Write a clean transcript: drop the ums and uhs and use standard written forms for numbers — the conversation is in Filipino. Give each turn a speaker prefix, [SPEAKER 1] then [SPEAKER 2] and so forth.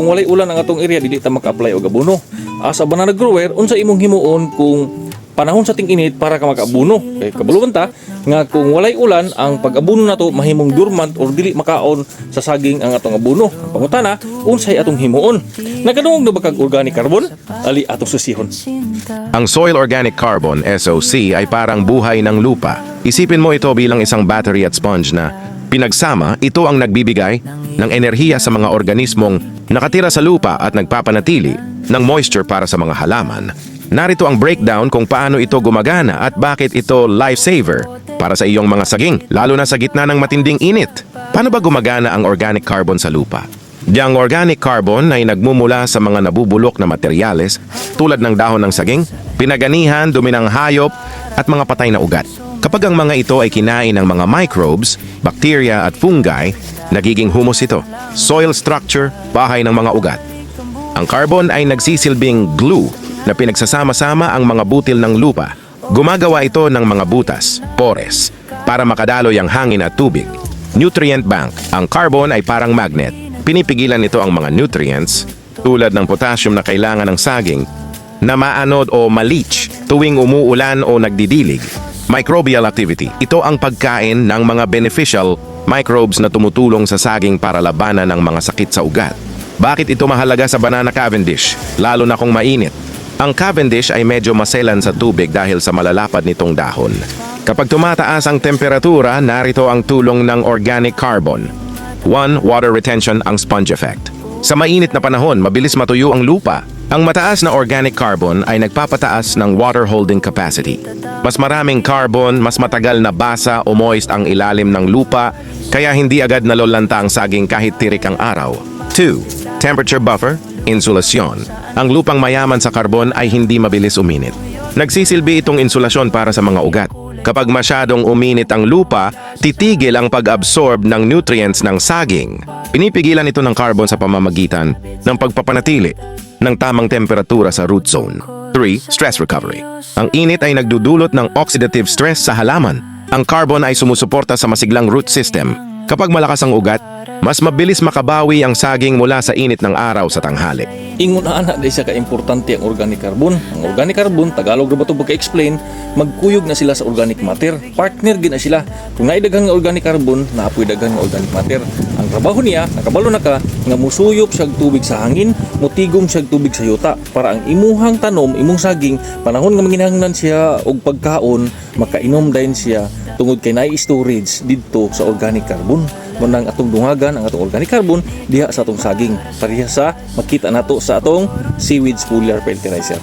[SPEAKER 1] kung walay ulan ang atong area dili ta maka-apply og abono. As a banana grower, unsa imong himuon kung panahon sa ting-init para ka maka-abono? Kay kabulukan ta nga kung walay ulan ang pag-abono nato mahimong dormant or dili makaon sa saging ang atong abono. Ang pangutana, unsay atong himuon? Nagkadungog na ba kag organic carbon? Ali atong susihon.
[SPEAKER 2] Ang soil organic carbon, SOC, ay parang buhay ng lupa. Isipin mo ito bilang isang battery at sponge na pinagsama, ito ang nagbibigay ng enerhiya sa mga organismong nakatira sa lupa at nagpapanatili ng moisture para sa mga halaman. Narito ang breakdown kung paano ito gumagana at bakit ito lifesaver para sa iyong mga saging, lalo na sa gitna ng matinding init. Paano ba gumagana ang organic carbon sa lupa? Diyang organic carbon ay nagmumula sa mga nabubulok na materyales tulad ng dahon ng saging, pinaganihan, dumi ng hayop at mga patay na ugat. Kapag ang mga ito ay kinain ng mga microbes, bacteria at fungi, nagiging humus ito, soil structure, bahay ng mga ugat. Ang carbon ay nagsisilbing glue na pinagsasama-sama ang mga butil ng lupa. Gumagawa ito ng mga butas, pores, para makadaloy ang hangin at tubig. Nutrient bank. Ang carbon ay parang magnet. Pinipigilan nito ang mga nutrients tulad ng potassium na kailangan ng saging na maanod o ma-leach tuwing umuulan o nagdidilig. Microbial activity. Ito ang pagkain ng mga beneficial microbes na tumutulong sa saging para labanan ng mga sakit sa ugat. Bakit ito mahalaga sa banana Cavendish, lalo na kung mainit? Ang Cavendish ay medyo maselan sa tubig dahil sa malalapad nitong dahon. Kapag tumataas ang temperatura, narito ang tulong ng organic carbon. 1. Water retention, ang sponge effect. Sa mainit na panahon, mabilis matuyo ang lupa. Ang mataas na organic carbon ay nagpapataas ng water holding capacity. Mas maraming carbon, mas matagal na basa o moist ang ilalim ng lupa, kaya hindi agad nalolanta ang saging kahit tirik ang araw. 2. Temperature buffer, insulasyon. Ang lupang mayaman sa karbon ay hindi mabilis uminit. Nagsisilbi itong insulasyon para sa mga ugat. Kapag masyadong uminit ang lupa, titigil ang pag-absorb ng nutrients ng saging. Pinipigilan ito ng carbon sa pamamagitan ng pagpapanatili ng tamang temperatura sa root zone. 3. Stress recovery. Ang init ay nagdudulot ng oxidative stress sa halaman. Ang carbon ay sumusuporta sa masiglang root system. Kapag malakas ang ugat, mas mabilis makabawi ang saging mula sa init ng araw sa tanghali.
[SPEAKER 1] Ingon ana dahil siya ka-importante ang organic carbon. Ang organic carbon, Tagalog na ba ito pagka-explain, magkuyog na sila sa organic matter. Partner gina sila. Kung naidagan nga organic carbon, naapoy dagan nga organic matter. Ang trabaho niya, nakabalo na ka, nga musuyop siya tubig sa hangin, mutigom siya tubig sa yuta. Para ang imuhang tanom, imong saging, panahon nga manginahanglan siya og pagkaon, makainom din siya tungod kay naay storage didto sa organic carbon. Munang atong dungagan ang atong organic carbon diha sa atong saging. Pareha sa makita nato sa atong seaweed foliar fertilizer.